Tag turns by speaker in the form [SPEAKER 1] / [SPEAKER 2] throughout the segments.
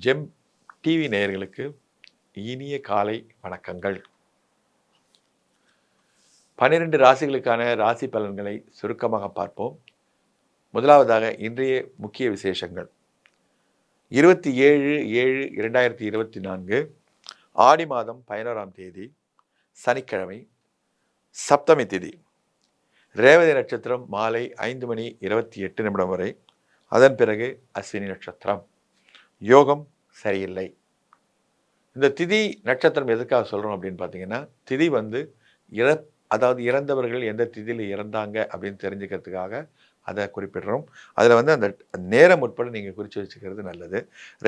[SPEAKER 1] GeM TV நேயர்களுக்கு இனிய காலை வணக்கங்கள். 12 ராசிகளுக்கான ராசி பலன்களை சுருக்கமாக பார்ப்போம். முதலாவதாக இன்றைய முக்கிய விசேஷங்கள். 27/7/2024 ஆடி மாதம் 11ஆம் தேதி சனிக்கிழமை, சப்தமி திதி. ரேவதி நட்சத்திரம் மாலை 5:28 வரை. அதன் பிறகு அஸ்வினி நட்சத்திரம். யோகம் சரியில்லை. இந்த திதி நட்சத்திரம் எதுக்காக சொல்கிறோம் அப்படின்னு பார்த்தீங்கன்னா, திதி வந்து அதாவது இறந்தவர்கள் எந்த திதியில் இறந்தாங்க அப்படின்னு தெரிஞ்சுக்கிறதுக்காக அதை குறிப்பிடுறோம். அதில் வந்து அந்த நேரம் உட்பட நீங்கள் குறித்து வச்சுக்கிறது நல்லது.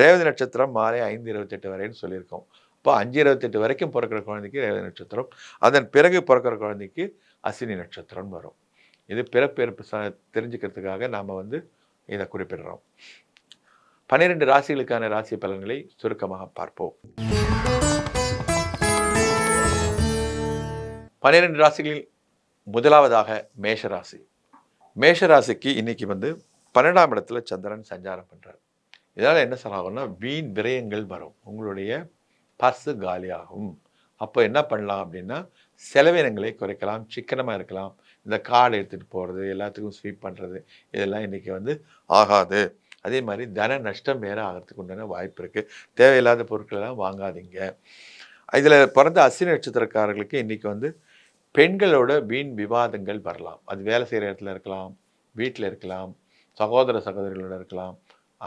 [SPEAKER 1] ரேவதி நட்சத்திரம் மாலை 5:28 வரைன்னு சொல்லியிருக்கோம். இப்போ 5:28 வரைக்கும் பிறக்கிற குழந்தைக்கு ரேவதி நட்சத்திரம், அதன் பிறகு பிறக்கிற குழந்தைக்கு அஸ்வினி நட்சத்திரம் வரும். இது பிறப்பு தெரிஞ்சுக்கிறதுக்காக நாம் வந்து இதை குறிப்பிடுறோம். 12 ராசிகளுக்கான ராசி பலன்களை சுருக்கமாக பார்ப்போம். 12 ராசிகளில் முதலாவதாக மேஷராசி. மேஷராசிக்கு இன்னைக்கு வந்து 12ஆம் இடத்துல சந்திரன் சஞ்சாரம் பண்றார். இதனால என்ன ஆகும்னா, வீண் விரயங்கள் வரும். உங்களுடைய பர்ஸு காலியாகும். அப்போ என்ன பண்ணலாம் அப்படின்னா, செலவினங்களை குறைக்கலாம், சிக்கனமாக இருக்கலாம். இந்த கார்டு எடுத்துகிட்டு போகிறது, எல்லாத்துக்கும் ஸ்வீப் பண்ணுறது, இதெல்லாம் இன்றைக்கி வந்து ஆகாது. அதே மாதிரி தன நஷ்டம் வேறு ஆகிறதுக்கு உண்டான வாய்ப்பு இருக்குது. தேவையில்லாத பொருட்களெல்லாம் வாங்காதீங்க. இதில் பிறந்த அஸ்வினி நட்சத்திரக்காரர்களுக்கு இன்றைக்கி வந்து பெண்களோட வீண் விவாதங்கள் வரலாம். அது வேலை செய்கிற இடத்துல இருக்கலாம், வீட்டில் இருக்கலாம், சகோதர சகோதரிகளோட இருக்கலாம்,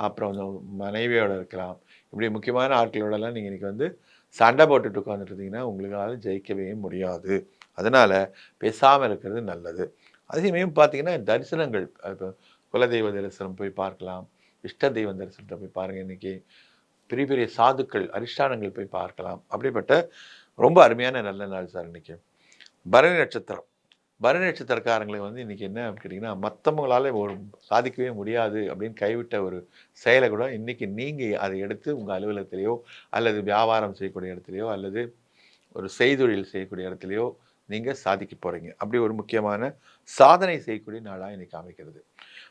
[SPEAKER 1] அப்புறம் வந்து மனைவியோடு இருக்கலாம். இப்படி முக்கியமான ஆட்களோடலாம் நீங்கள் இன்றைக்கி வந்து சண்டை போட்டுட்டு உட்காந்துட்டு இருந்தீங்கன்னா உங்களுக்காக ஜெயிக்கவே முடியாது. அதனால் பேசாமல் இருக்கிறது நல்லது. அதேமாதிரி பார்த்தீங்கன்னா, தரிசனங்கள், இப்போ குலதெய்வ தரிசனம் போய் பார்க்கலாம், இஷ்ட தெய்வ தரிசனத்தை போய் பாருங்கள். இன்றைக்கி பெரிய பெரிய சாதுக்கள் அரிஷ்டானங்கள் போய் பார்க்கலாம். அப்படிப்பட்ட ரொம்ப அருமையான நல்ல நாள் சார் இன்றைக்கி. பரணி நட்சத்திரம். பரணி நட்சத்திரக்காரங்களுக்கு வந்து இன்றைக்கி என்ன கேட்டிங்கன்னா, மற்றவங்களால ஒரு சாதிக்கவே முடியாது அப்படின்னு கைவிட்ட ஒரு செயலை கூட இன்றைக்கி நீங்கள் அதை எடுத்து உங்கள் அலுவலகத்திலேயோ அல்லது வியாபாரம் செய்யக்கூடிய இடத்துலையோ அல்லது ஒரு செய்தொழில் செய்யக்கூடிய இடத்துலையோ நீங்கள் சாதிக்க போகிறீங்க. அப்படி ஒரு முக்கியமான சாதனை செய்யக்கூடிய நாளாக இன்றைக்கி அமைக்கிறது.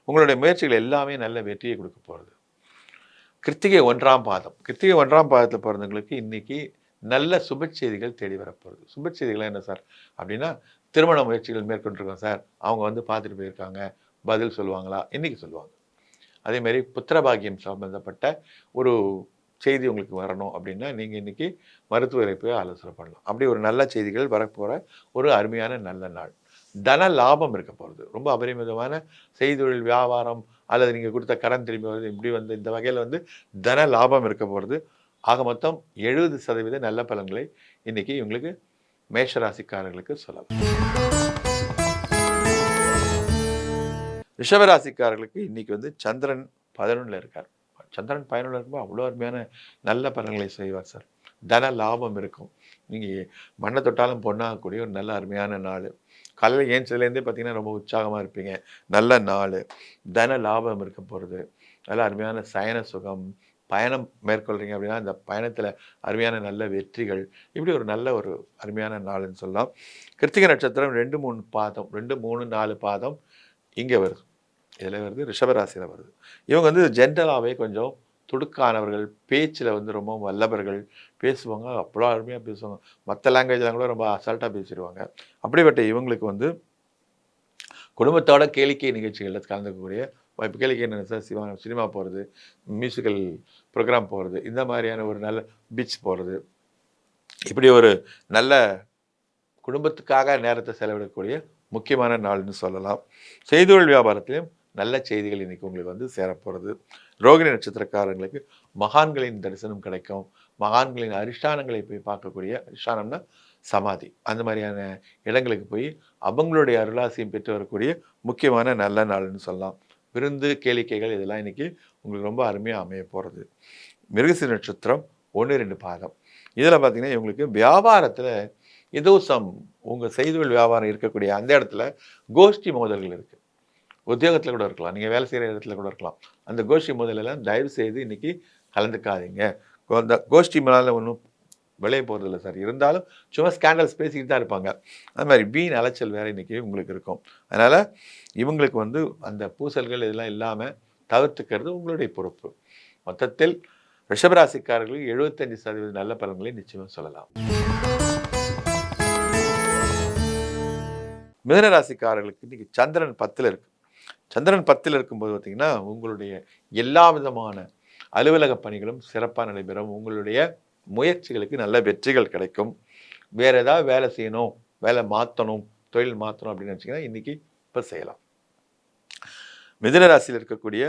[SPEAKER 1] உங்களுடைய முயற்சிகள் எல்லாமே நல்ல வெற்றியை கொடுக்க போகிறது. கிருத்திகை 1ஆம் பாதம். கிருத்திகை 1ஆம் பாதத்தில் பிறந்தவங்களுக்கு இன்றைக்கி நல்ல சுப செய்திகள் தேடி வரப்போகுது. சுப செய்திகள்லாம் என்ன சார் அப்படின்னா, திருமண முயற்சிகள் மேற்கொண்டிருக்கோம் சார், அவங்க வந்து பார்த்துட்டு போயிருக்காங்க, பதில் சொல்லுவாங்களா? இன்றைக்கி சொல்லுவாங்க. அதேமாரி புத்திரபாகியம் சம்பந்தப்பட்ட ஒரு செய்தி உங்களுக்கு வரணும் அப்படின்னா நீங்கள் இன்றைக்கி மருத்துவரை போய் ஆலோசனை பண்ணலாம். அப்படி ஒரு நல்ல செய்திகள் வரப்போகிற ஒரு அருமையான நல்ல நாள். தன லாபம் இருக்க போகிறது. ரொம்ப அபரிமிதமான செய்தொழில் வியாபாரம் அல்லது நீங்கள் கொடுத்த கடன் திரும்பி வருது, இப்படி வந்து இந்த வகையில் வந்து தன லாபம் இருக்க போகிறது. ஆக மொத்தம் 70% நல்ல பலன்களை இன்றைக்கி இவங்களுக்கு மேஷராசிக்காரர்களுக்கு சொல்லலாம். ரிஷபராசிக்காரர்களுக்கு இன்றைக்கி வந்து சந்திரன் 11ல் இருக்கார். சந்திரன் 11ல் இருக்கும்போது அவ்வளோ அருமையான நல்ல பலன்களை செய்வார் சார். தன லாபம் இருக்கும். நீங்கள் மண்ணை தொட்டாலும் பொண்ணாகக்கூடிய ஒரு நல்ல அருமையான நாள். காலையில் ஏஞ்சதுலேருந்தே பார்த்தீங்கன்னா ரொம்ப உற்சாகமாக இருப்பீங்க. நல்ல நாள். தன லாபம் இருக்க போகிறது. நல்ல அருமையான சயன சுகம். பயணம் மேற்கொள்கிறீங்க அப்படின்னா அந்த பயணத்தில் அருமையான நல்ல வெற்றிகள். இப்படி ஒரு நல்ல ஒரு அருமையான நாள்னு சொல்லலாம். கிருத்திகை நட்சத்திரம் 2, 3 பாதம், 2, 3, 4 பாதம் இங்கே வருது. இதில் வருது, ரிஷபராசியில் வருது. இவங்க வந்து ஜென்ரலாகவே கொஞ்சம் துடுக்கானவர்கள், பேச்சில் வந்து ரொம்ப வல்லவர்கள், பேசுவாங்க, அவ்வளோ அருமையாக பேசுவாங்க. மற்ற லாங்குவேஜ்லாம் கூட ரொம்ப அசால்ட்டாக பேசிடுவாங்க. அப்படிப்பட்ட இவங்களுக்கு வந்து குடும்பத்தோட கேளிக்கை நிகழ்ச்சிகளில் கலந்துக்கக்கூடிய வாய்ப்பு. கேளிக்கை என்ன சார், சினிமா போகிறது, மியூசிக்கல் ப்ரோக்ராம் போகிறது, இந்த மாதிரியான ஒரு நல்ல பீச் போகிறது, இப்படி ஒரு நல்ல குடும்பத்துக்காக நேரத்தை செலவிடக்கூடிய முக்கியமான நாள்னு சொல்லலாம். செய்தொழில் வியாபாரத்திலையும் நல்ல செய்திகள் இன்றைக்கி உங்களுக்கு வந்து சேரப்போகிறது. ரோகிணி நட்சத்திரக்காரங்களுக்கு மகான்களின் தரிசனம் கிடைக்கும். மகான்களின் அரிஷ்டானங்களை போய் பார்க்கக்கூடிய, அரிஷ்டானம்னா சமாதி, அந்த மாதிரியான இடங்களுக்கு போய் அவங்களுடைய அருளாசியம் பெற்று வரக்கூடிய முக்கியமான நல்ல நாள்னு சொல்லலாம். விருந்து கேளிக்கைகள் இதெல்லாம் இன்றைக்கி உங்களுக்கு ரொம்ப அருமையாக அமைய போகிறது. மிருகசீரிஷ நட்சத்திரம் 1, 2 பாதம். இதில் பார்த்திங்கன்னா இவங்களுக்கு வியாபாரத்தில் ஏதோ உங்கள் செய்தொழில் வியாபாரம் இருக்கக்கூடிய அந்த இடத்துல கோஷ்டி மோதல்கள் இருக்குது. உத்தியோகத்தில் கூட இருக்கலாம், நீங்கள் வேலை செய்கிற இடத்துல கூட இருக்கலாம். அந்த கோஷ்டி மோதலெல்லாம் தயவு செய்து இன்றைக்கி கலந்துக்காதீங்க. அந்த கோஷ்டி மேலே ஒன்றும் விளைய போகிறதில்ல சார். இருந்தாலும் சும்மா ஸ்கேண்டல்ஸ் பேசிக்கிட்டு தான் இருப்பாங்க. அது மாதிரி வீண் அலைச்சல் வேறு இன்றைக்கி உங்களுக்கு இருக்கும். அதனால் இவங்களுக்கு வந்து அந்த பூசல்கள் இதெல்லாம் இல்லாமல் தவிர்த்துக்கிறது உங்களுடைய பொறுப்பு. மொத்தத்தில் ரிஷபராசிக்காரர்களுக்கு 75% நல்ல பலன்களை நிச்சயமா சொல்லலாம். மிதுன ராசிக்காரர்களுக்கு இன்னைக்கு சந்திரன் 10ல் இருக்கு. சந்திரன் 10ல் இருக்கும்போது பார்த்தீங்கன்னா, உங்களுடைய எல்லா விதமான அலுவலக பணிகளும் சிறப்பா நடைபெறும். உங்களுடைய முயற்சிகளுக்கு நல்ல வெற்றிகள் கிடைக்கும். வேற ஏதாவது வேலை செய்யணும், வேலை மாத்தணும், தொழில் மாத்தணும் அப்படின்னு நினைச்சீங்கன்னா, இன்னைக்கு இப்ப செய்யலாம். மிதுன ராசியில் இருக்கக்கூடிய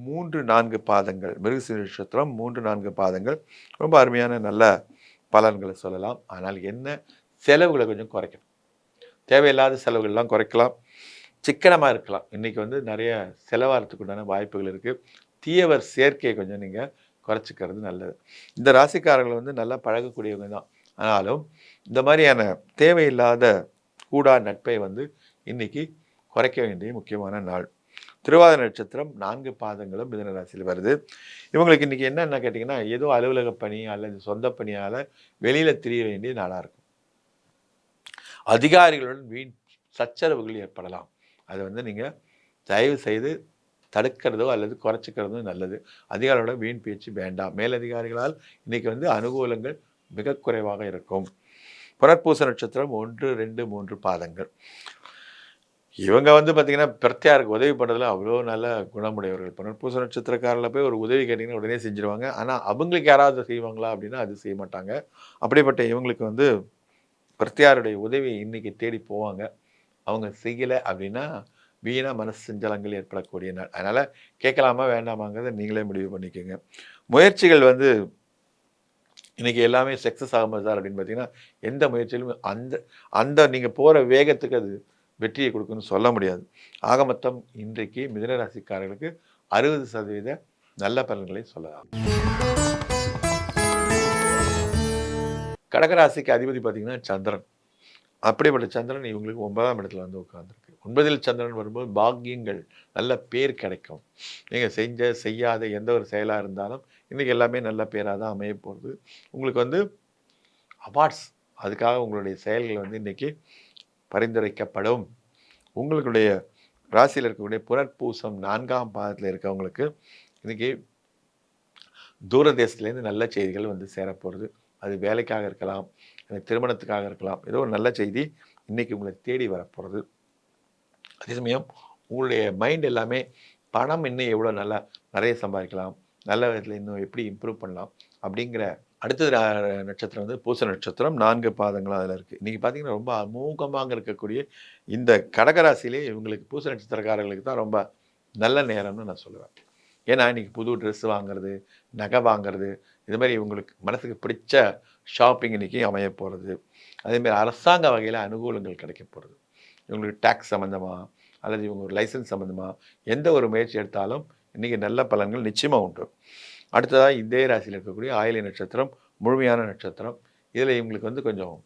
[SPEAKER 1] 3, 4 பாதங்கள், மிருகசீரிஷ நட்சத்திரம் 3, 4 பாதங்கள் ரொம்ப அருமையான நல்ல பலன்களை சொல்லலாம். ஆனால் என்ன செலவுகளை கொஞ்சம் குறைக்கணும். தேவையில்லாத செலவுகள்லாம் குறைக்கலாம். சிக்கனமா இருக்கலாம். இன்னைக்கு வந்து நிறைய செலவாகிறதுக்கு உண்டான வாய்ப்புகள் இருக்கு. தீயவர் சேர்க்கையை கொஞ்சம் நீங்க குறைச்சிக்கிறது நல்லது. இந்த ராசிக்காரர்கள் வந்து நல்லா பழகக்கூடியவங்க தான். ஆனாலும் இந்த மாதிரியான தேவையில்லாத கூடா நட்பை வந்து இன்னைக்கு குறைக்க வேண்டிய முக்கியமான நாள். திருவாதிரை நட்சத்திரம் 4 பாதங்களும் மிதுன ராசியில் வருது. இவங்களுக்கு இன்னைக்கு என்னென்ன கேட்டிங்கன்னா, ஏதோ அலுவலக பணி அல்லது சொந்த பணியால வெளியில திரிய வேண்டிய நாளா இருக்கும். அதிகாரிகளுடன் வீண் சச்சரவுகள் ஏற்படலாம். அதை வந்து நீங்க தயவு செய்து தடுக்கிறதோ அல்லது குறைச்சிக்கிறதோ நல்லது. அதிகாரிகளோட வீண் பேச்சு வேண்டாம். மேலதிகாரிகளால் இன்னைக்கு வந்து அனுகூலங்கள் மிக குறைவாக இருக்கும். புனர்பூச நட்சத்திரம் 1, 2, 3 பாதங்கள். இவங்க வந்து பார்த்தீங்கன்னா, பிரத்யாருக்கு உதவி பண்ணுறதுல அவ்வளோ நல்ல குணமுடையவர்கள். புனர்பூச நட்சத்திரக்காரர்ல போய் ஒரு உதவி கேட்டிங்கன்னா உடனே செஞ்சுருவாங்க. ஆனா, அவங்களுக்கு யாராவது செய்வாங்களா அப்படின்னா, அது செய்ய மாட்டாங்க. அப்படிப்பட்ட இவங்களுக்கு வந்து பிரத்யாருடைய உதவி இன்னைக்கு தேடி போவாங்க. அவங்க செய்யல அப்படின்னா, வீணா மனசு சஞ்சலங்கள் ஏற்படக்கூடிய நாள். அதனால கேட்கலாமா வேண்டாமாங்கிறத நீங்களே முடிவு பண்ணிக்கோங்க. முயற்சிகள் வந்து இன்னைக்கு எல்லாமே சக்ஸஸ் ஆகுமா சார் அப்படின்னு பார்த்தீங்கன்னா, எந்த முயற்சியிலும் அந்த அந்த நீங்க போற வேகத்துக்கு அது வெற்றியை கொடுக்கும்னு சொல்ல முடியாது. ஆக மொத்தம் இன்றைக்கு மிதுன ராசிக்காரர்களுக்கு 60% நல்ல பலன்களை சொல்லலாம். கடகராசிக்கு அதிபதி பார்த்தீங்கன்னா சந்திரன். அப்படிப்பட்ட சந்திரன் இவங்களுக்கு 9ஆம் இடத்துல வந்து உட்கார்ந்திருக்கு. 9ல் சந்திரன் வரும்போது பாக்கியங்கள், நல்ல பேர் கிடைக்கும். நீங்க செஞ்ச, செய்யாத எந்த ஒரு செயலா இருந்தாலும் இன்னைக்கு எல்லாமே நல்ல பேரா தான் அமையப் போகுது. உங்களுக்கு வந்து அவார்ட்ஸ் அதுக்காக உங்களுடைய செயல்கள் வந்து இன்னைக்கு பரிந்துரைக்கப்படும். உங்களுடைய ராசியில் இருக்கக்கூடிய புனர்பூசம் 4ஆம் பாதத்தில் இருக்கவங்களுக்கு இன்னைக்கு தூர தேசத்துலேருந்து நல்ல செய்திகள் வந்து சேரப்போகிறது. அது வேலைக்காக இருக்கலாம், திருமணத்துக்காக இருக்கலாம். ஏதோ ஒரு நல்ல செய்தி இன்னைக்கு உங்களை தேடி வரப்போகிறது. அதே சமயம் உங்களுடைய மைண்ட் எல்லாமே பணம் இன்னும் எவ்வளோ நல்லா நிறைய சம்பாதிக்கலாம், நல்ல விதத்தில் இன்னும் எப்படி இம்ப்ரூவ் பண்ணலாம் அப்படிங்கிற அடுத்தது நட்சத்திரம் வந்து பூச நட்சத்திரம் 4 பாதங்களும் அதில் இருக்குது. இன்றைக்கி பார்த்தீங்கன்னா ரொம்ப அமோகமாக இருக்கக்கூடிய இந்த கடகராசியிலே இவங்களுக்கு பூச நட்சத்திரக்காரர்களுக்கு தான் ரொம்ப நல்ல நேரம்னு நான் சொல்லுவேன். ஏன்னா இன்றைக்கி புது ட்ரெஸ் வாங்குறது, நகை வாங்குறது, இது மாதிரி இவங்களுக்கு மனசுக்கு பிடிச்ச ஷாப்பிங் இன்றைக்கி அமைய போகிறது. அதேமாதிரி அரசாங்க வகையில் அனுகூலங்கள் கிடைக்க போகிறது. இவங்களுக்கு டேக்ஸ் சம்மந்தமாக அல்லது இவங்க ஒரு லைசன்ஸ் சம்மந்தமாக எந்த ஒரு முயற்சி எடுத்தாலும் இன்றைக்கி நல்ல பலன்கள் நிச்சயமாக உண்டு. அடுத்ததாக இதே ராசியில் இருக்கக்கூடிய ஆயிலை நட்சத்திரம் முழுமையான நட்சத்திரம். இதில் இவங்களுக்கு வந்து கொஞ்சம்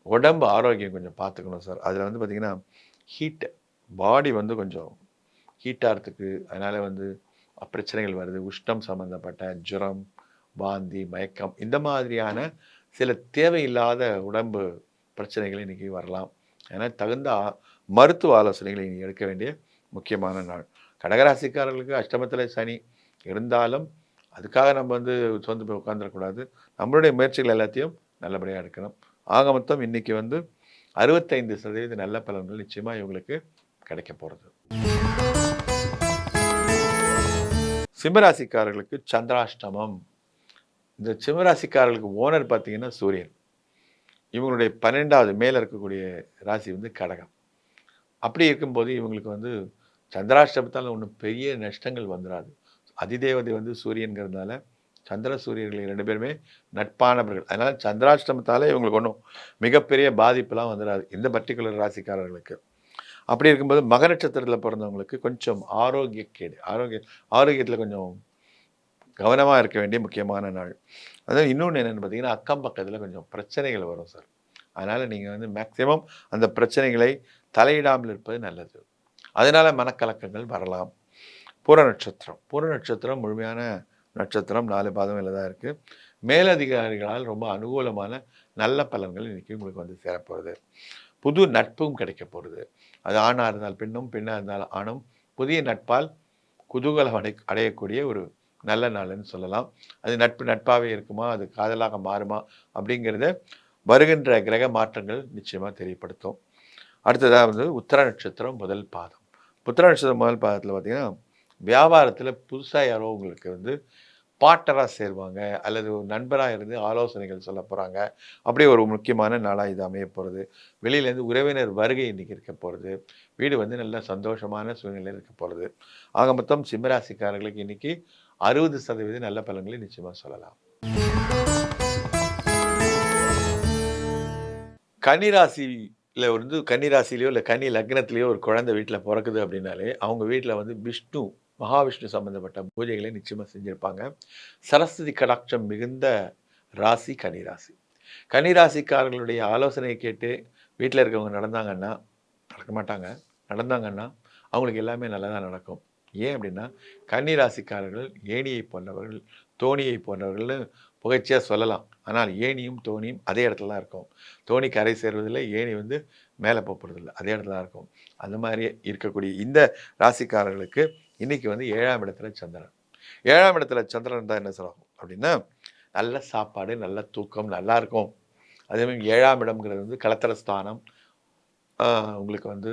[SPEAKER 1] உடம்பு ஆரோக்கியம் கொஞ்சம் பார்த்துக்கணும் சார். அதில் வந்து பார்த்திங்கன்னா ஹீட்டு பாடி வந்து கொஞ்சம் ஹீட்டாகிறதுக்கு அதனால் வந்து பிரச்சனைகள் வருது. உஷ்ணம் சம்மந்தப்பட்ட ஜுரம், வாந்தி, மயக்கம் இந்த மாதிரியான சில தேவையில்லாத உடம்பு பிரச்சனைகள் இன்றைக்கி வரலாம். அதனால் தகுந்த மருத்துவ ஆலோசனைகளை இனி எடுக்க வேண்டிய முக்கியமான நாள். கடகராசிக்காரர்களுக்கு அஷ்டமத்தில் சனி இருந்தாலும் அதுக்காக நம்ம வந்து சொந்து போய் உட்காந்துடக்கூடாது. நம்மளுடைய முயற்சிகள் எல்லாத்தையும் நல்லபடியாக எடுக்கணும். ஆக மொத்தம் இன்றைக்கி வந்து 65% நல்ல பலன்கள் நிச்சயமாக இவங்களுக்கு கிடைக்க போகிறது. சிம்மராசிக்காரர்களுக்கு சந்திராஷ்டமம். இந்த சிம்மராசிக்காரர்களுக்கு ஓனர் பார்த்தீங்கன்னா சூரியன். இவங்களுடைய 12வது மேலே இருக்கக்கூடிய ராசி வந்து கடகம். அப்படி இருக்கும்போது இவங்களுக்கு வந்து சந்திராஷ்டமத்தால் ஒன்றும் பெரிய நஷ்டங்கள் வந்துடாது. அதிதேவதை வந்து சூரியன்கிறதுனால சந்திர சூரியர்கள் 2 பேருமே நட்பானவர்கள். அதனால் சந்திராஷ்டமத்தாலே இவங்களுக்கு ஒன்றும் மிகப்பெரிய பாதிப்புலாம் வந்துடாது இந்த பர்டிகுலர் ராசிக்காரர்களுக்கு. அப்படி இருக்கும்போது மக நட்சத்திரத்தில் பிறந்தவங்களுக்கு கொஞ்சம் ஆரோக்கியத்தில் கொஞ்சம் கவனமாக இருக்க வேண்டிய முக்கியமான நாள். அதாவது இன்னொன்று என்னென்னு பார்த்தீங்கன்னா அக்கம் பக்கத்தில் கொஞ்சம் பிரச்சனைகள் வரும் சார். அதனால் நீங்கள் வந்து மேக்சிமம் அந்த பிரச்சனைகளை தலையிடாமல் இருப்பது நல்லது. அதனால் மனக்கலக்கங்கள் வரலாம். பூர நட்சத்திரம் முழுமையான நட்சத்திரம் 4 பாதங்களில் தான் இருக்குது. மேலதிகாரிகளால் ரொம்ப அனுகூலமான நல்ல பலன்கள் இன்றைக்கி உங்களுக்கு வந்து சேரப்போகுது. புது நட்பும் கிடைக்க போகிறது. அது ஆணாக இருந்தால் பெண்ணும், பெண்ணாக இருந்தால் ஆணும் புதிய நட்பால் குதூகலம் அடையக்கூடிய ஒரு நல்ல நாள்னு சொல்லலாம். அது நட்பு நட்பாவே இருக்குமா? அது காதலாக மாறுமா? அப்படிங்கிறத வருகின்ற கிரக மாற்றங்கள் நிச்சயமா தெரியப்படுத்தும். அடுத்ததா வந்து உத்திர நட்சத்திரம் முதல் பாதம். உத்திர நட்சத்திரம் முதல் பாதத்தில பார்த்தீங்கன்னா, வியாபாரத்தில புதுசா யாரோ உங்களுக்கு வந்து பார்ட்னரா சேருவாங்க. அல்லது ஒரு நண்பரா இருந்து ஆலோசனைகள் சொல்லப் போறாங்க. அப்படி ஒரு முக்கியமான நாளா இது அமையப் போறது. வெளியிலேருந்து உறவினர் வருகை இன்னைக்கு இருக்க போறது. வீடு வந்து நல்ல சந்தோஷமான சூழ்நிலையில இருக்க போறது. ஆக மொத்தம் சிம்ம ராசிக்காரர்களுக்கு இன்னைக்கு 60% நல்ல பலன்களை நிச்சயமா சொல்லலாம். கன்னி ராசியில வந்து கன்னி ராசியிலயோ, இல்ல கன்னி லக்னத்திலயோ ஒரு குழந்தை வீட்ல பொறக்குது அப்படின்னாலே, அவங்க வீட்ல வந்து விஷ்ணு, மகாவிஷ்ணு சம்பந்தப்பட்ட பூஜைகளை நிச்சயமா செஞ்சிருப்பாங்க. சரஸ்வதி கடாட்சம் மிகுந்த ராசி கன்னி ராசி. கன்னி ராசிக்காரர்களுடைய ஆலோசனையை கேட்டு வீட்ல இருக்கவங்க நடந்தாங்கன்னா, நடக்க மாட்டாங்க. நடந்தாங்கன்னா, அவங்களுக்கு எல்லாமே நல்லதா நடக்கும். ஏன் அப்படின்னா, கன்னி ராசிக்காரர்கள் ஏணியை போன்றவர்கள், தோணியை போன்றவர்கள்னு புகழ்ச்சியா சொல்லலாம். ஆனால் ஏணியும், தோணியும் அதே இடத்துல தான் இருக்கும். தோணி கரை சேர்வதில்லை, ஏணி வந்து மேல போறதில்ல. அதே இடத்துல தான் இருக்கும். அந்த மாரியே இருக்கக்கூடிய இந்த ராசிக்காரர்களுக்கு இன்னைக்கு வந்து 7ஆம் இடத்துல சந்திரன். 7ஆம் இடத்துல சந்திரன் இருந்தா என்ன சொல்லும் அப்படின்னா, நல்ல சாப்பாடு, நல்ல தூக்கம், நல்லா இருக்கும். அதேமாரி 7ஆம் இடம்ங்கிறது வந்து கலத்தர ஸ்தானம். ஆ உங்களுக்கு வந்து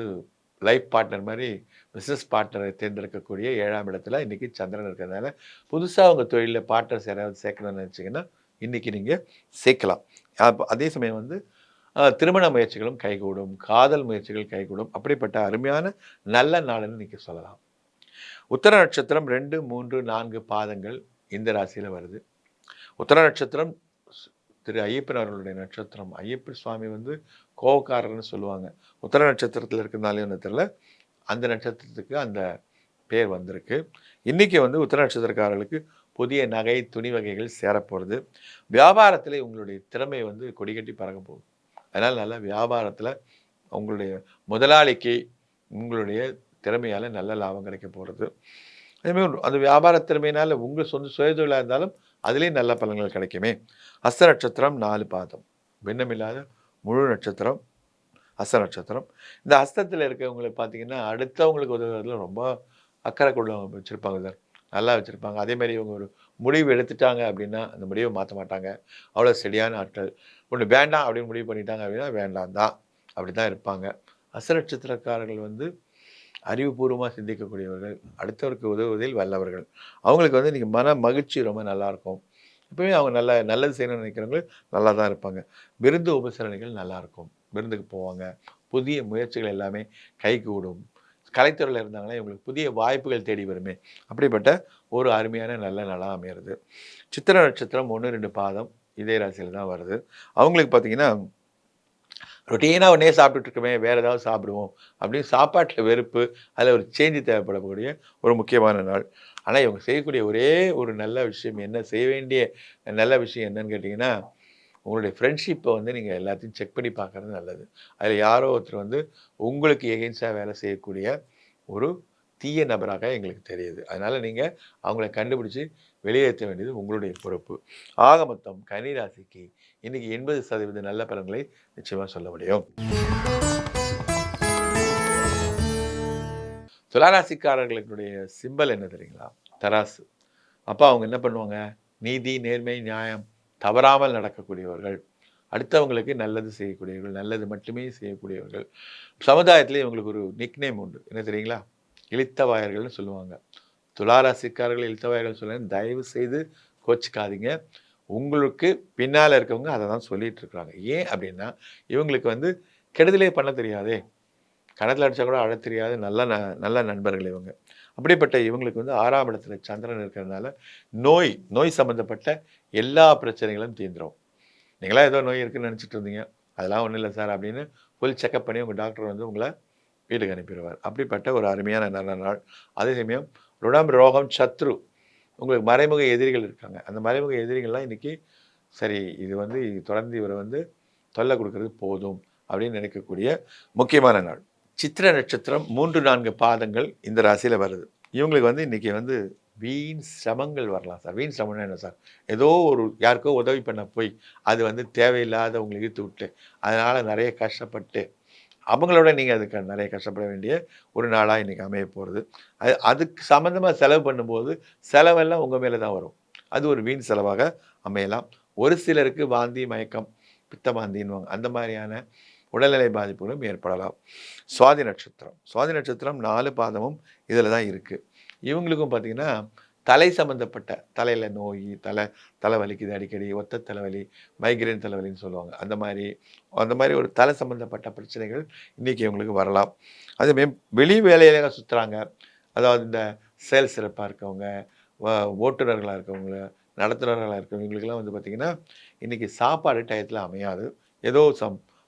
[SPEAKER 1] லைஃப் பார்ட்னர் மாரி பிசினஸ் பார்ட்னரை தேர்ந்தெடுக்கக்கூடிய 7ஆம் இடத்துல இன்னைக்கு சந்திரன் இருக்கிறதுனால, புதுசா உங்க தொழில்ல பார்ட்னர்ஸ் யாராவது சேர்க்கணும்னு நினைச்சீங்கன்னா, இன்னைக்கு நீங்க சேர்க்கலாம். அதே சமயம் வந்து திருமண முயற்சிகளும் கைகூடும். காதல் முயற்சிகள் கைகூடும். அப்படிப்பட்ட அருமையான நல்ல நாள்ன்னு இன்னைக்கு சொல்லலாம். உத்தர நட்சத்திரம் 2, 3, 4 பாதங்கள் இந்த ராசியில வருது. உத்தர நட்சத்திரம் திரு ஐயப்பன் அவர்களுடைய நட்சத்திரம். ஐயப்பன் சுவாமி வந்து கோவக்காரர்ன்னு சொல்லுவாங்க. உத்தர நட்சத்திரத்தில இருக்கிறதுனாலயோ தெரியல, அந்த நட்சத்திரத்துக்கு அந்த பேர் வந்திருக்கு. இன்னைக்கு வந்து உத்தர நட்சத்திரக்காரர்களுக்கு புதிய நகை, துணி வகைகள் சேரப்போறது. வியாபாரத்திலே உங்களுடைய திறமை வந்து கொடிகட்டி பறக்க போகுது. அதனால நல்லா வியாபாரத்தில உங்களுடைய முதலாளிக்கு உங்களுடைய திறமையால நல்ல லாபம் கிடைக்க போறது. அதேமாரி அந்த வியாபார திறமையினால உங்க சொந்த சுயதொழிலா இருந்தாலும் அதிலேயும் நல்ல பலன்கள் கிடைக்குமே. ஹஸ்த நட்சத்திரம் 4 பாதம். பின்னமில்லாத முழு நட்சத்திரம் ஹஸ்த நட்சத்திரம். இந்த ஹஸ்தத்தில இருக்கிறவங்களுக்கு பார்த்தீங்கன்னா, அடுத்தவங்களுக்கு உதவுறதுல ரொம்ப அக்கறை கொள்ள வச்சிருப்பாங்க சார். நல்லா வச்சிருப்பாங்க. அதேமாரி இவங்க ஒரு முடிவு எடுத்துட்டாங்க அப்படின்னா, அந்த முடிவ மாத்த மாட்டாங்க. அவ்வளோ ஸ்டெடியான ஆட்கள். ஒண்ணு வேண்டாம் அப்படின்னு முடிவு பண்ணிட்டாங்க அப்படின்னா, வேண்டாம் தான். அப்படித்தான் இருப்பாங்க. ஹஸ்த நட்சத்திரக்காரர்கள் வந்து அறிவுபூர்வமா சிந்திக்கக்கூடியவர்கள். அடுத்தவருக்கு உதவுவதில் வல்லவர்கள். அவங்களுக்கு வந்து இன்னைக்கு மன மகிழ்ச்சி ரொம்ப நல்லாயிருக்கும். எப்பவுமே அவங்க நல்லது செய்யணும்னு நினைக்கிறவங்க நல்லா தான் இருப்பாங்க. விருந்து உபசரணைகள் நல்லாயிருக்கும். விருந்துக்கு போவாங்க. புதிய முயற்சிகள் எல்லாமே கைகூடும். கலைத்துறையில இருந்தாங்கன்னா, இவங்களுக்கு புதிய வாய்ப்புகள் தேடி வருமே! அப்படிப்பட்ட ஒரு அருமையான நல்ல நாளா அமையிறது. சித்திரை நட்சத்திரம் 1, 2 பாதம் இதே ராசியில தான் வருது. அவங்களுக்கு பார்த்தீங்கன்னா ரொட்டீனா ஒன்னே சாப்பிட்டுட்டு இருக்கோமே, வேற ஏதாவது சாப்பிடுவோம் அப்படின்னு சாப்பாட்டுல வெறுப்பு, அதில ஒரு சேஞ்ச் தேவைப்படக்கூடிய ஒரு முக்கியமான நாள். ஆனா, இவங்க செய்யக்கூடிய ஒரே ஒரு நல்ல விஷயம் என்ன செய்ய வேண்டிய நல்ல விஷயம் என்னன்னு கேட்டீங்கன்னா, உங்களுடைய ஃப்ரெண்ட்ஷிப்ப வந்து நீங்க எல்லாத்தையும் செக் பண்ணி பார்க்கறது நல்லது. அதில யாரோ ஒருத்தர் வந்து உங்களுக்கு எகெயின்ஸ்டா வேலை செய்யக்கூடிய ஒரு தீய நபராக எங்களுக்கு தெரியுது. அதனால நீங்க அவங்கள கண்டுபிடிச்சு வெளியேத்த வேண்டியது உங்களுடைய பொறுப்பு. ஆக மொத்தம் கன்னி ராசிக்கு இன்னைக்கு 80% நல்ல பலன்களை நிச்சயமா சொல்ல முடியும். துளாராசிக்காரர்களுடைய சிம்பல் என்ன தெரியுங்களா? தராசு. அப்ப அவங்க என்ன பண்ணுவாங்க? நீதி, நேர்மை, நியாயம் தவறாமல் நடக்கக்கூடியவர்கள். அடுத்தவங்களுக்கு நல்லது செய்யக்கூடியவர்கள். நல்லது மட்டுமே செய்யக்கூடியவர்கள். சமுதாயத்திலே இவங்களுக்கு ஒரு நிக்நேம் உண்டு. என்ன தெரியுங்களா? இளித்தவாயர்கள்னு சொல்லுவாங்க. துளாராசிக்காரர்கள் இளித்தவாயர்கள் சொல்ல தயவு செய்து கோச்சுக்காதீங்க. உங்களுக்கு பின்னால இருக்கவங்க அத தான் சொல்லிட்டு இருக்காங்க. ஏன் அப்டின்னா, இவங்களுக்கு வந்து கெடுதலே பண்ண தெரியாதே! கன்னத்துல அடிச்சா கூட அழத் தெரியாத நல்ல நண்பர்கள் இவங்க. அப்படிப்பட்ட இவங்களுக்கு வந்து 6ஆம் இடத்துல சந்திரன் இருக்கிறதுனால, நோய் சம்மந்தப்பட்ட எல்லா பிரச்சனைகளும் தீந்துரும். நீங்களா ஏதோ நோய் இருக்குன்னு நெனச்சுட்டு இருந்தீங்க. அதெல்லாம் ஒண்ணும் இல்ல சார் அப்படின்னு ஃபுல் செக்கப் பண்ணி உங்க டாக்டர் வந்து உங்கள வீட்டுக்கு அனுப்பிருவார். அப்படிப்பட்ட ஒரு அருமையான நல்ல நாள். அதே சமயம் ருணம், ரோகம், சத்ரு உங்களுக்கு மறைமுக எதிரிகள் இருக்காங்க. அந்த மறைமுக எதிரிகள்லாம் இன்னைக்கு சரி இது வந்து தொடர்ந்து இவர வந்து தொல்ல குடுக்குறது போதும் அப்படின்னு நினைக்கக்கூடிய முக்கியமான நாள். சித்திர நட்சத்திரம் 3, 4 பாதங்கள் இந்த ராசியில வருது. இவங்களுக்கு வந்து இன்னைக்கு வந்து வீண் சிரமங்கள் வரலாம் சார். வீண் சிரமம்னா என்ன சார்? ஏதோ ஒரு யாருக்கோ உதவி பண்ண போய், அது வந்து தேவையில்லாத உங்கள இழுத்து விட்டு, அதனால நெறைய கஷ்டப்பட்டு, அவங்களோட நீங்கள் அதுக்கு நிறைய கஷ்டப்பட வேண்டிய ஒரு நாளாக இன்றைக்கி அமைய போகிறது. அதுக்கு சம்மந்தமாக செலவு பண்ணும்போது செலவெல்லாம் உங்கள் மேலே தான் வரும். அது ஒரு வீண் செலவாக அமையலாம். ஒரு சிலருக்கு வாந்தி, மயக்கம், பித்த வாந்தின்னுவாங்க. அந்த மாதிரியான உடல்நிலை பாதிப்புகளும் ஏற்படலாம். சுவாதி நட்சத்திரம். சுவாதி நட்சத்திரம் 4 பாதமும் இதில் தான் இருக்குது. இவங்களுக்கும் பார்த்தீங்கன்னா தலை சம்மந்தப்பட்ட தலையில் நோய், தலை வலிக்குது அடிக்கடி, ஒத்த தலைவலி, மைக்ரேன் தலைவலின்னு சொல்லுவாங்க. அந்த மாதிரி ஒரு தலை சம்மந்தப்பட்ட பிரச்சனைகள் இன்றைக்கி இவங்களுக்கு வரலாம். அதேமாரி வெளி வேலையில சுற்றுறாங்க. அதாவது இந்த சேல்ஸ் சிறப்பாக இருக்கவங்க, ஓட்டுநர்களாக இருக்கவங்க, நடத்துனர்களாக இருக்கவங்க, இவங்களுக்கெல்லாம் வந்து பார்த்திங்கன்னா இன்றைக்கி சாப்பாடு டயத்தில் அமையாது. ஏதோ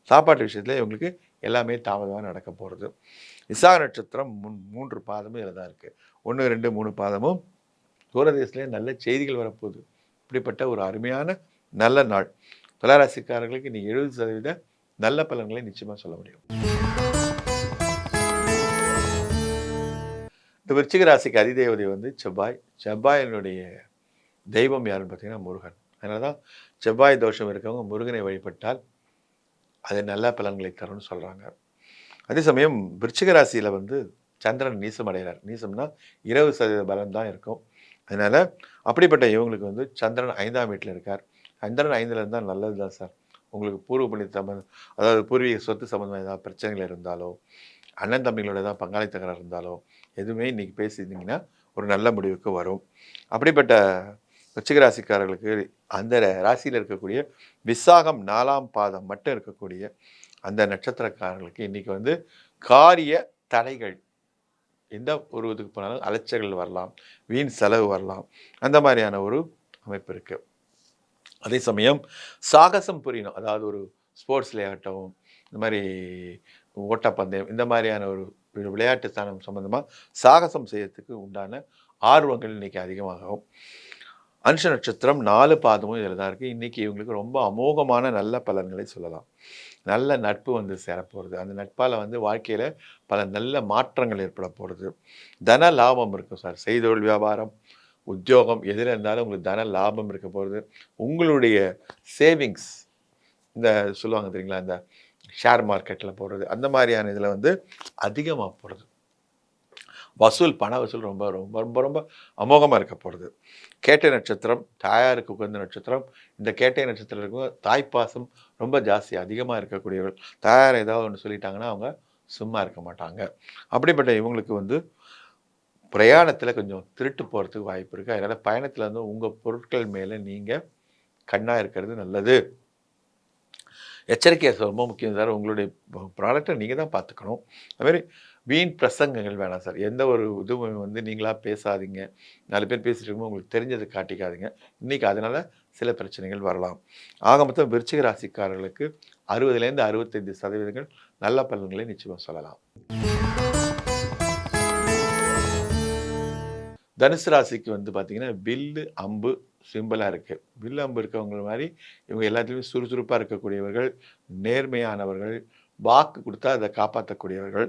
[SPEAKER 1] சாப்பாட்டு விஷயத்தில் இவங்களுக்கு எல்லாமே தாமதமாக நடக்க போகிறது. விசாக நட்சத்திரம் 3 பாதமும் இதில் தான் இருக்குது. 1, 2, 3 பாதமும் தூரதேசத்திலே நல்ல செய்திகள் வரப்போகுது. இப்படிப்பட்ட ஒரு அருமையான நல்ல நாள். துளாராசிக்காரர்களுக்கு இன்னைக்கு 70% நல்ல பலன்களை நிச்சயமாக சொல்ல முடியும். இந்த விருச்சிக ராசிக்கு அதிதேவதை வந்து செவ்வாய். செவ்வாயினுடைய தெய்வம் யாருன்னு பார்த்தீங்கன்னா முருகன். அதனால தான் செவ்வாய் தோஷம் இருக்கவங்க முருகனை வழிபட்டால் அது நல்ல பலன்களை தரும்னு சொல்கிறாங்க. அதே சமயம் விருச்சிக ராசியில் வந்து சந்திரன் நீசம் அடைகிறார். நீசம்னா 20% பலம் தான் இருக்கும். அதனால் அப்படிப்பட்ட இவங்களுக்கு வந்து சந்திரன் 5ஆம் வீட்டில் இருக்கார். சந்திரன் 5ல் இருந்தால் நல்லது தான் சார். உங்களுக்கு பூர்வ புண்ணிய அதாவது பூர்வீக சொத்து சம்மந்தமாக ஏதாவது பிரச்சனைகள் இருந்தாலோ, அண்ணன் தம்பிகளோட ஏதாவது பங்காளி தகராறு இருந்தாலோ, எதுவுமே இன்றைக்கி பேசியிருந்தீங்கன்னா ஒரு நல்ல முடிவுக்கு வரும். அப்படிப்பட்ட விருச்சிக ராசிக்காரர்களுக்கு அந்த ராசியில் இருக்கக்கூடிய விசாகம் 4ஆம் பாதம் மட்டும் இருக்கக்கூடிய அந்த நட்சத்திரக்காரர்களுக்கு இன்றைக்கி வந்து காரிய தடைகள், எந்த ஒரு இதுக்கு போனாலும் அலைச்சல்கள் வரலாம், வீண் செலவு வரலாம். அந்த மாதிரியான ஒரு அமைப்பு இருக்குது. அதே சமயம் சாகசம் புரியணும். அதாவது ஒரு ஸ்போர்ட்ஸ்ல ஆகட்டும், இந்த மாதிரி ஓட்டப்பந்தயம், இந்த மாதிரியான ஒரு விளையாட்டு ஸ்தானம் சம்பந்தமாக சாகசம் செய்யறதுக்கு உண்டான ஆர்வங்கள் இன்றைக்கி அதிகமாகும். அனுஷ நட்சத்திரம் 4 பாதமும் இதில் தான் இருக்குது. இன்றைக்கி இவங்களுக்கு ரொம்ப அமோகமான நல்ல பலன்களை சொல்லலாம். நல்ல நட்பு வந்து சேரப்போகிறது. அந்த நட்பால் வந்து வாழ்க்கையில் பல நல்ல மாற்றங்கள் ஏற்பட போகிறது. தன லாபம் இருக்கும் சார். செய்தொழில் வியாபாரம், உத்தியோகம் எதில் இருந்தாலும் உங்களுக்கு தன லாபம் இருக்க போகிறது. உங்களுடைய சேவிங்ஸ், இந்த சொல்லுவாங்க தெரியுங்களா, இந்த ஷேர் மார்க்கெட்டில் போடுறது, அந்த மாதிரியான இதில் வந்து அதிகமாக போகிறது. பண வசூல் ரொம்ப ரொம்ப ரொம்ப ரொம்ப அமோகமாக இருக்க போகிறது. கேட்டை நட்சத்திரம் தாயாருக்கு உகந்த நட்சத்திரம். இந்த கேட்டை நட்சத்திரம் தாய்ப்பாசம் ரொம்ப ஜாஸ்தி அதிகமாக இருக்கக்கூடியவர்கள். தாயார் ஏதாவது ஒன்று சொல்லிட்டாங்கன்னா அவங்க சும்மா இருக்க மாட்டாங்க. அப்படிப்பட்ட இவங்களுக்கு வந்து பிரயாணத்தில் கொஞ்சம் திருட்டு போகிறதுக்கு வாய்ப்பு இருக்குது. அதனால் பயணத்தில் வந்து உங்கள் பொருட்கள் மேலே நீங்கள் கண்ணாக இருக்கிறது நல்லது. எச்சரிக்கையாக ரொம்ப முக்கியம் சார். உங்களுடைய ப்ராடக்டை நீங்கள் தான் பார்த்துக்கணும். அதுமாதிரி வீண் பிரசங்கங்கள் வேணாம் சார். எந்த ஒரு இதுவும் வந்து நீங்களாக பேசாதீங்க. 4 பேர் பேசிட்டு இருக்கும்போது உங்களுக்கு தெரிஞ்சதை காட்டிக்காதீங்க. இன்றைக்கி அதனால் சில பிரச்சனைகள் வரலாம். ஆக மொத்தம் விருச்சிக ராசிக்காரர்களுக்கு 60லேருந்து 65% நல்ல பலன்களை நிச்சயமாக சொல்லலாம். தனுசு ராசிக்கு வந்து பார்த்திங்கன்னா வில்லு, அம்பு சிம்பிளாக இருக்குது. வில்லு, அம்பு இருக்கவங்க மாதிரி இவங்க எல்லாத்துலேயுமே சுறுசுறுப்பாக இருக்கக்கூடியவர்கள், நேர்மையானவர்கள், வாக்கு கொடுத்தா அதை காப்பாற்றக்கூடியவர்கள்.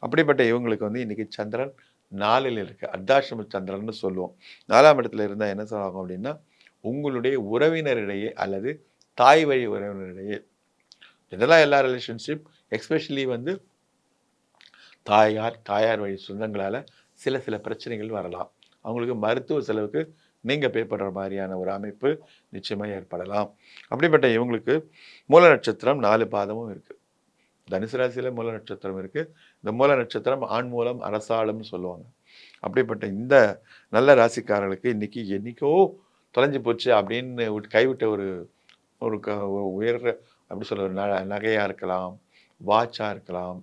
[SPEAKER 1] அப்படிப்பட்ட இவங்களுக்கு வந்து இன்றைக்கி சந்திரன் 4ல் இருக்குது. அர்த்தாசிரம சந்திரன்னு சொல்லுவோம். 4ஆம் இடத்துல இருந்தால் என்ன ஆகும் அப்படின்னா, உங்களுடைய உறவினரிடையே அல்லது தாய் வழி உறவினரிடையே, இதெல்லாம் எல்லா ரிலேஷன்ஷிப், எஸ்பெஷலி வந்து தாயார் வழி சொந்தங்களால் சில பிரச்சனைகள் வரலாம். அவங்களுக்கு மருத்துவ செலவுக்கு நீங்கள் பே பண்ணுற மாதிரியான ஒரு அமைப்பு நிச்சயமாக ஏற்படலாம். அப்படிப்பட்ட இவங்களுக்கு மூல நட்சத்திரம் 4 பாதமும் இருக்குது. தனுசு ராசியில் மூல நட்சத்திரம் இருக்குது. இந்த மூல நட்சத்திரம் ஆண் மூலம் அரசாளும்னு சொல்லுவாங்க. அப்படிப்பட்ட இந்த நல்ல ராசிக்காரர்களுக்கு இன்றைக்கி என்றைக்கோ தொலைஞ்சு போச்சு அப்படின்னு கைவிட்ட ஒரு ஒரு உயர்ற அப்படி சொல்ல நகையாக இருக்கலாம், வாட்சாக இருக்கலாம்,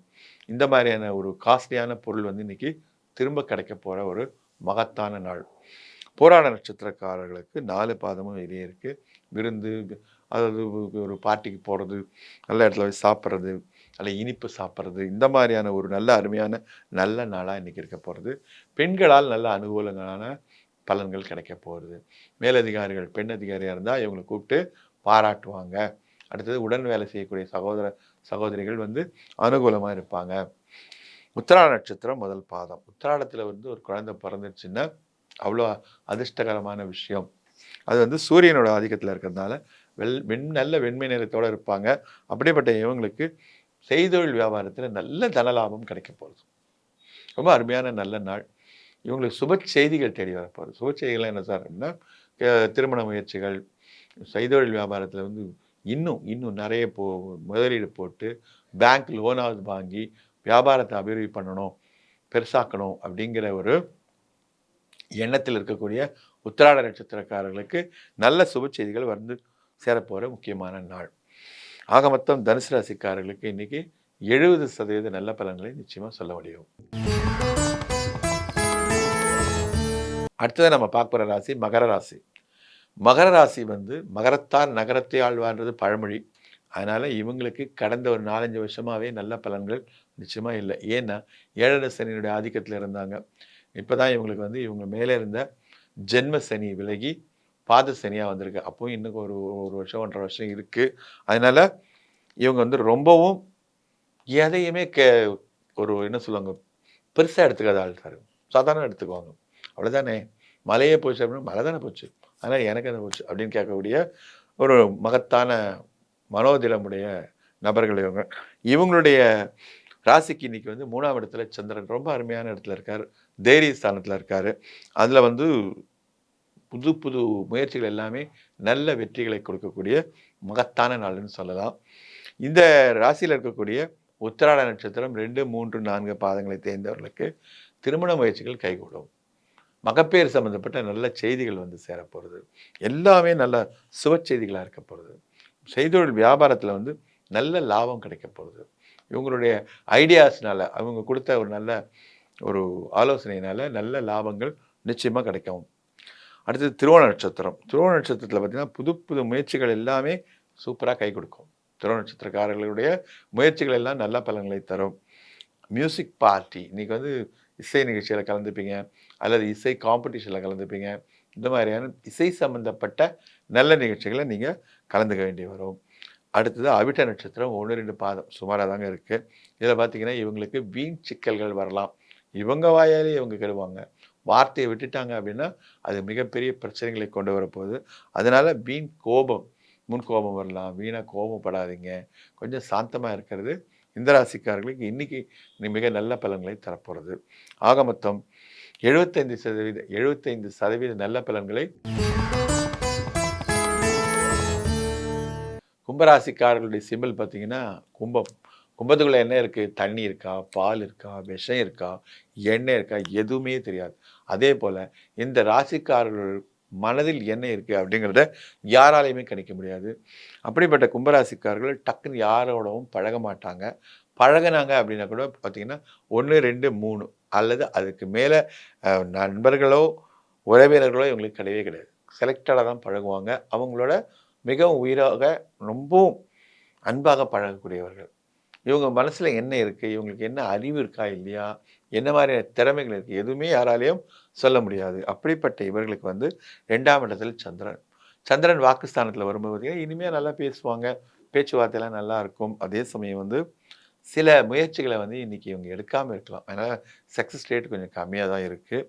[SPEAKER 1] இந்த மாதிரியான ஒரு காஸ்ட்லியான பொருள் வந்து இன்றைக்கி திரும்ப கிடைக்க போகிற ஒரு மகத்தான நாள். போராட நட்சத்திரக்காரர்களுக்கு 4 பாதமும் வெளியே இருக்குது. விருந்து, அதாவது ஒரு பார்ட்டிக்கு போகிறது, நல்ல இடத்துல போய் சாப்பிட்றது, நல்ல இனிப்பு சாப்பிட்றது, இந்த மாதிரியான ஒரு நல்ல அருமையான நல்ல நாளாக இன்றைக்கி இருக்க போகிறது. பெண்களால் நல்ல அனுகூலங்களான பலன்கள் கிடைக்க போகிறது. மேலதிகாரிகள் பெண் அதிகாரியாக இருந்தால் இவங்களை கூப்பிட்டு பாராட்டுவாங்க. அடுத்தது உடன் வேலை செய்யக்கூடிய சகோதரிகள் வந்து அனுகூலமாக இருப்பாங்க. உத்திராட நட்சத்திரம் முதல் பாதம். உத்திராடத்தில் வந்து ஒரு குழந்தை பிறந்துச்சுன்னா அவ்வளோ அதிர்ஷ்டகரமான விஷயம். அது வந்து சூரியனோட ஆதிக்கத்தில் இருக்கிறதுனால நல்ல வெண்மை நிறத்தோடு இருப்பாங்க. அப்படிப்பட்ட இவங்களுக்கு செய்தொழில் வியாபாரத்தில் நல்ல தனலாபம் கிடைக்க போகுது. ரொம்ப அருமையான நல்ல நாள். இவங்களுக்கு சுப செய்திகள் தேடி வரப்போகுது. சுப செய்திகள் என்ன சார் அப்படின்னா, திருமண முயற்சிகள், செய்தொழில் வியாபாரத்தில் வந்து இன்னும் இன்னும் நிறைய முதலீடு போட்டு பேங்க் லோனாவது வாங்கி வியாபாரத்தை அபிவிருத்தி பண்ணணும், பெருசாக்கணும் அப்படிங்கிற ஒரு எண்ணத்தில் இருக்கக்கூடிய உத்திராட நட்சத்திரக்காரர்களுக்கு நல்ல சுப செய்திகள் வந்து சேரப்போகிற முக்கியமான நாள். ஆக மொத்தம் தனுசு ராசிக்காரர்களுக்கு இன்னைக்கு 70% நல்ல பலன்களை நிச்சயமா சொல்ல முடியும். அடுத்தது நம்ம பார்க்க போகிற ராசி மகர ராசி. மகர ராசி வந்து மகரத்தார் நகரத்தை ஆழ்வான்றது பழமொழி. அதனால் இவங்களுக்கு கடந்த ஒரு 4-5 வருஷமாகவே நல்ல பலன்கள் நிச்சயமாக இல்லை. ஏன்னா 7 சனியினுடைய ஆதிக்கத்தில் இருந்தாங்க. இப்போ தான் இவங்களுக்கு வந்து இவங்க மேலே இருந்த ஜென்ம சனி விலகி பாத சனியாக வந்திருக்கு. அப்போவும் இன்னும் ஒரு வருஷம் 1.5 வருஷம் இருக்குது. அதனால் இவங்க வந்து ரொம்பவும் எதையுமே ஒரு என்ன சொல்லுவாங்க, பெருசாக எடுத்துக்காத ஆள் சார். சாதாரண எடுத்துக்குவாங்க. அவ்வளோதானே, மழையே போச்சு அப்படின்னா மழை தானே போச்சு, அதனால் எனக்கு என்ன போச்சு அப்படின்னு கேட்கக்கூடிய ஒரு மகத்தான மனோதிடமுடைய நபர்கள் இவங்க. இவங்களுடைய ராசிக்கு இன்னைக்கு வந்து 3ஆம் இடத்துல சந்திரன் ரொம்ப அருமையான இடத்துல இருக்கார், தைரிய ஸ்தானத்தில் இருக்கார். அதில் வந்து புது புது முயற்சிகள் எல்லாமே நல்ல வெற்றிகளை கொடுக்கக்கூடிய மகத்தான நாள்னு சொல்லலாம். இந்த ராசியில் இருக்கக்கூடிய உத்திராட நட்சத்திரம் 2, 3, 4 பாதங்களை தேர்ந்தவர்களுக்கு திருமண முயற்சிகள் கைகூடும். மகப்பேறு சம்பந்தப்பட்ட நல்ல செய்திகள் வந்து சேரப்போகிறது. எல்லாமே நல்ல சுப செய்திகளாக இருக்க போகிறது. செய்தொழில் வியாபாரத்தில் வந்து நல்ல லாபம் கிடைக்க போகிறது. இவங்களுடைய ஐடியாஸ்னால, அவங்க கொடுத்த ஒரு நல்ல ஒரு ஆலோசனையினால நல்ல லாபங்கள் நிச்சயமாக கிடைக்கும். அடுத்தது திருவோண நட்சத்திரம். திருவோண நட்சத்திரத்தில் பார்த்திங்கன்னா புது புது முயற்சிகள் எல்லாமே சூப்பராக கை கொடுக்கும். திருவோண நட்சத்திரக்காரர்களுடைய முயற்சிகள் எல்லாம் நல்ல பலன்களை தரும். மியூசிக் பார்ட்டி, இன்றைக்கி வந்து இசை நிகழ்ச்சியில் கலந்துப்பீங்க, அல்லது இசை காம்படிஷனில் கலந்துப்பீங்க. இந்த மாதிரியான இசை சம்பந்தப்பட்ட நல்ல நிகழ்ச்சிகளை நீங்கள் கலந்துக்க வேண்டி வரும். அடுத்தது அவிட்ட நட்சத்திரம் 1, 2 பாதம் சுமாராக தாங்க இருக்குது. இதில் பார்த்திங்கன்னா இவங்களுக்கு வீண் சிக்கல்கள் வரலாம். இவங்க வாயாலே இவங்க கெடுவாங்க. வார்த்தையை விட்டுட்டாங்க அப்படின்னா அது மிகப்பெரிய பிரச்சனைகளை கொண்டு வரப்போகுது. அதனால் வீண் கோபம், முன் கோபம் வரலாம். வீணாக கோபப்படாதீங்க. கொஞ்சம் சாந்தமாக இருக்கிறது இந்த ராசிக்காரர்களுக்கு இன்றைக்கி மிக நல்ல பலன்களை தரப்போகிறது. ஆக மொத்தம் 75% நல்ல பலன்களை கும்பராசிக்காரர்களுடைய சிம்பிள் பார்த்தீங்கன்னா கும்பம். கும்பத்துக்குள்ளே என்ன இருக்குது? தண்ணி இருக்கா, பால் இருக்கா, விஷம் இருக்கா, எண்ணெய் இருக்கா, எதுவுமே தெரியாது. அதே போல் இந்த ராசிக்காரர்கள் மனதில் என்ன இருக்குது அப்படிங்கிறத யாராலையுமே கணிக்க முடியாது. அப்படிப்பட்ட கும்பராசிக்காரர்கள் டக்குன்னு யாரோடவும் பழக மாட்டாங்க. பழகினாங்க அப்படின்னா கூட பார்த்திங்கன்னா 1, 2, 3 அல்லது அதுக்கு மேலே நண்பர்களோ உறவினர்களோ இவங்களுக்கு கிடையவே கிடையாது. செலக்டடாக தான் பழகுவாங்க. அவங்களோட மிகவும் உயிராக ரொம்பவும் அன்பாக பழகக்கூடியவர்கள். இவங்க மனசில் என்ன இருக்குது, இவங்களுக்கு என்ன அறிவு இருக்கா இல்லையா, என்ன மாதிரியான திறமைகள் இருக்குது, எதுவுமே யாராலையும் சொல்ல முடியாது. அப்படிப்பட்ட இவர்களுக்கு வந்து 2ஆம் இடத்தில் சந்திரன். சந்திரன் வாக்குஸ்தானத்தில் வரும்போது இனிமேல் நல்லா பேசுவாங்க, பேச்சுவார்த்தையெல்லாம் நல்லா இருக்கும். அதே சமயம் வந்து சில முயற்சிகளை வந்து இன்றைக்கி இவங்க எடுக்காமல் இருக்கலாம். அதனால் சக்ஸஸ் ரேட் கொஞ்சம் கம்மியாக தான் இருக்குது.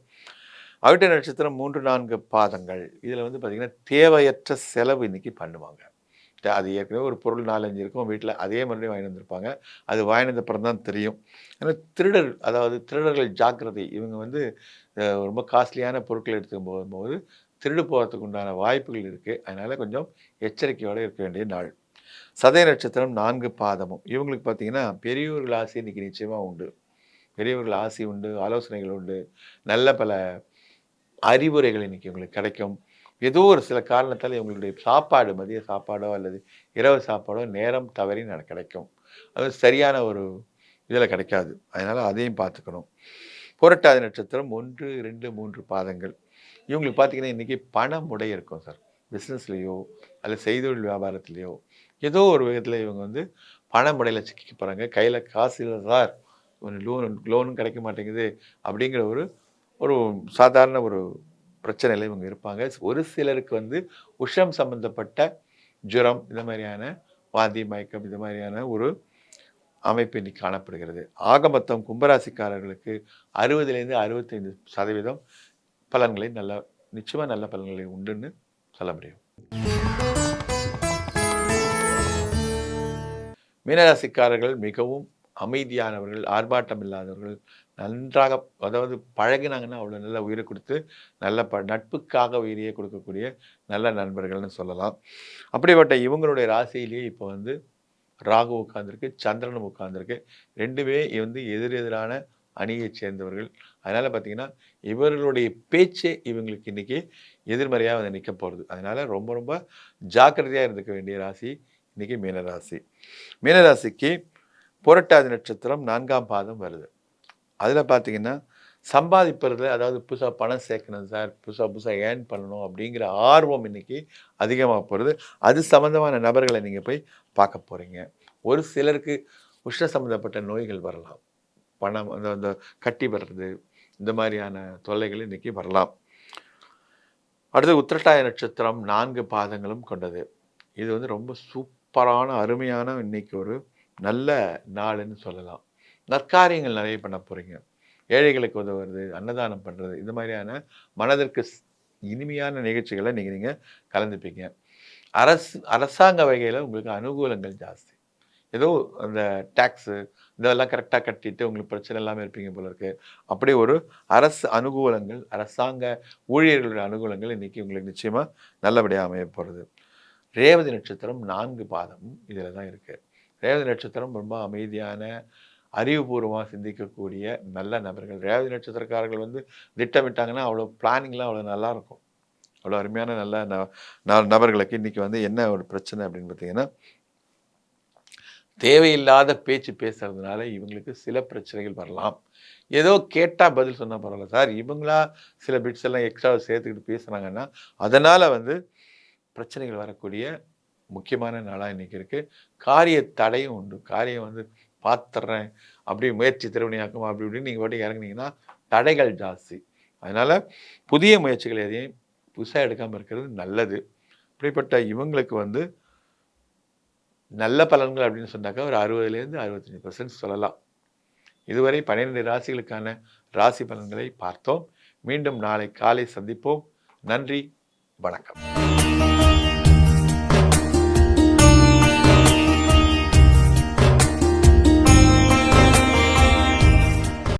[SPEAKER 1] அவிட்ட நட்சத்திரம் 3, 4 பாதங்கள். இதில் வந்து பார்த்திங்கன்னா தேவையற்ற செலவு இன்றைக்கி பண்ணுவாங்க. அது ஏற்கனவே ஒரு பொருள் 4, 5 இருக்கும் வீட்டில், அதே மறுபடியும் வாங்கி வந்திருப்பாங்க. அது வாங்கி வந்தப்புறம் தான் தெரியும். ஆனால் அதாவது திருடர்கள் ஜாக்கிரதை. இவங்க வந்து ரொம்ப காஸ்ட்லியான பொருட்கள் எடுத்துக்கும் போகும்போது திருடு போகிறதுக்கு உண்டான வாய்ப்புகள் இருக்குது. அதனால் கொஞ்சம் எச்சரிக்கையோடு இருக்க வேண்டிய நாள். சதய நட்சத்திரம் 4 பாதமும். இவங்களுக்கு பார்த்திங்கன்னா பெரியவர்கள் ஆசை இன்றைக்கி நிச்சயமாக உண்டு. பெரியவர்கள் ஆசை உண்டு, ஆலோசனைகள் உண்டு, நல்ல பல அறிவுரைகள் இன்றைக்கி உங்களுக்கு கிடைக்கும். ஏதோ ஒரு சில காரணத்தால் இவங்களுடைய சாப்பாடு, மதிய சாப்பாடோ அல்லது இரவு சாப்பாடோ நேரம் தவறி கிடைக்கும். அது சரியான ஒரு இதில் கிடைக்காது. அதனால் அதையும் பார்த்துக்கணும். புரட்டாதி நட்சத்திரம் 1, 2, 3 பாதங்கள். இவங்களுக்கு பார்த்திங்கன்னா இன்றைக்கி பணமுடை இருக்கும் சார். பிஸ்னஸ்லேயோ அல்லது செய்தொழில் வியாபாரத்துலேயோ ஏதோ ஒரு விதத்தில் இவங்க வந்து பணமுடையில் சிக்கிக்க போகிறாங்க. கையில் காசு இல்லை சார், ஒரு லோனும் கிடைக்க மாட்டேங்குது அப்படிங்கிற ஒரு சாதாரண ஒரு பிரச்சனையில் இவங்க இருப்பாங்க. ஒரு சிலருக்கு வந்து உஷம் சம்பந்தப்பட்ட ஜுரம், இந்த மாதிரியான வாந்தி மயக்கம், இந்த மாதிரியான ஒரு அமைப்பு இன்னைக்கு காணப்படுகிறது. ஆக மொத்தம் கும்பராசிக்காரர்களுக்கு 60லேருந்து 65% பலன்களை நிச்சயமாக நல்ல பலன்களை உண்டுன்னு சொல்ல முடியும். மீனராசிக்காரர்கள் மிகவும் அமைதியானவர்கள், ஆர்ப்பாட்டம் இல்லாதவர்கள், நன்றாக அதாவது பழகினாங்கன்னா அவ்வளோ நல்ல உயிரை கொடுத்து நல்ல நட்புக்காக உயிரையே கொடுக்கக்கூடிய நல்ல நண்பர்கள்னு சொல்லலாம். அப்படிப்பட்ட இவங்களுடைய ராசியிலேயே இப்போ வந்து ராகு உட்கார்ந்திருக்கு, சந்திரனும் உட்கார்ந்திருக்கு. 2மே வந்து எதிரெதிரான அணியைச் சேர்ந்தவர்கள். அதனால பார்த்தீங்கன்னா, இவர்களுடைய பேச்சே இவங்களுக்கு இன்னைக்கு எதிர்மறையா வந்து நிக்க போறது. அதனால ரொம்ப ரொம்ப ஜாக்கிரதையா இருந்துக்க வேண்டிய ராசி இன்னைக்கு மீனராசி. மீனராசிக்கு புரட்டாதி நட்சத்திரம் 4ஆம் பாதம் வருது. அதில பார்த்தீங்கன்னா, சம்பாதிப்பதில அதாவது புதுசா பணம் சேர்க்கணும் சார், புதுசா புதுசா ஏர்ன் பண்ணணும் அப்படிங்கிற ஆர்வம் இன்னைக்கு அதிகமா போறது. அது சம்மந்தமான நபர்கள நீங்க போய் பார்க்க போறீங்க. ஒரு சிலருக்கு உஷ்ண சம்மந்தப்பட்ட நோய்கள் வரலாம். பணம் அந்த அந்த கட்டி வர்றது, இந்த மாரியான தொல்லைகள் இன்னைக்கு வரலாம். அடுத்து உத்திரட்டாதி நட்சத்திரம் 4 பாதங்களும் கொண்டது. இது வந்து ரொம்ப சூப்பரான, அருமையான இன்னைக்கு ஒரு நல்ல நாளுன்னு சொல்லலாம். நற்காரியங்கள் நெறைய பண்ண போறீங்க. ஏழைகளுக்கு உதவுறது, அன்னதானம் பண்றது, இந்த மாதிரியான மனதிற்கு இனிமையான நிகழ்ச்சிகள நீங்க கலந்துப்பீங்க. அரசாங்க வகையில உங்களுக்கு அனுகூலங்கள் ஜாஸ்தி. ஏதோ அந்த டாக்ஸு இதெல்லாம் கரெக்ட்டா கட்டிட்டு உங்களுக்கு பிரச்சனை இல்லாம இருப்பீங்க போல இருக்கு. அப்படியே ஒரு அரசு அனுகூலங்கள், அரசாங்க ஊழியர்களுடைய அனுகூலங்கள் இன்னைக்கு உங்களுக்கு நிச்சயமா நல்லபடியா அமையப் போறது. ரேவதி நட்சத்திரம் 4 பாதமும் இதில தான் இருக்கு. ரேவதி நட்சத்திரம் ரொம்ப அமைதியான, அறிவுபூர்வமா சிந்திக்கக்கூடிய நல்ல நபர்கள். ரேவதி நட்சத்திரக்காரர்கள் வந்து திட்டமிட்டாங்கன்னா, அவ்வளோ பிளானிங்லாம் அவ்வளோ நல்லாருக்கும். அவ்வளோ அருமையான நல்ல நபர்களுக்கு இன்னைக்கு வந்து என்ன ஒரு பிரச்சனை அப்படின்னு பார்த்தீங்கன்னா, தேவையில்லாத பேச்சு பேசுறதுனால இவங்களுக்கு சில பிரச்சனைகள் வரலாம். ஏதோ கேட்டா பதில் சொன்னா பரவால்ல சார். இவங்களா சில பிட்ஸ் எல்லாம் எக்ஸ்ட்ராவா சேர்த்துக்கிட்டு பேசுனாங்கன்னா, அதனால வந்து பிரச்சனைகள் வரக்கூடிய முக்கியமான நாளா இன்னைக்கு இருக்கு. காரிய தடையும் உண்டு. காரியம் வந்து பார்த்துடுறேன், அப்படி முயற்சி திருவினையாக்கும் அப்படி இப்படின்னு நீங்க பாட்டுக்கு இறங்குனீங்கன்னா, தடைகள் ஜாஸ்தி. அதனால புதிய முயற்சிகள் எதையும் புதுசா எடுக்காம இருக்கிறது நல்லது. இப்படிப்பட்ட இவங்களுக்கு வந்து நல்ல பலன்கள் அப்படின்னு சொன்னாக்கா ஒரு 60லேருந்து 65% சொல்லலாம். இதுவரை 12 ராசிகளுக்கான ராசி பலன்களை பார்த்தோம். மீண்டும் நாளை காலை சந்திப்போம். நன்றி, வணக்கம்.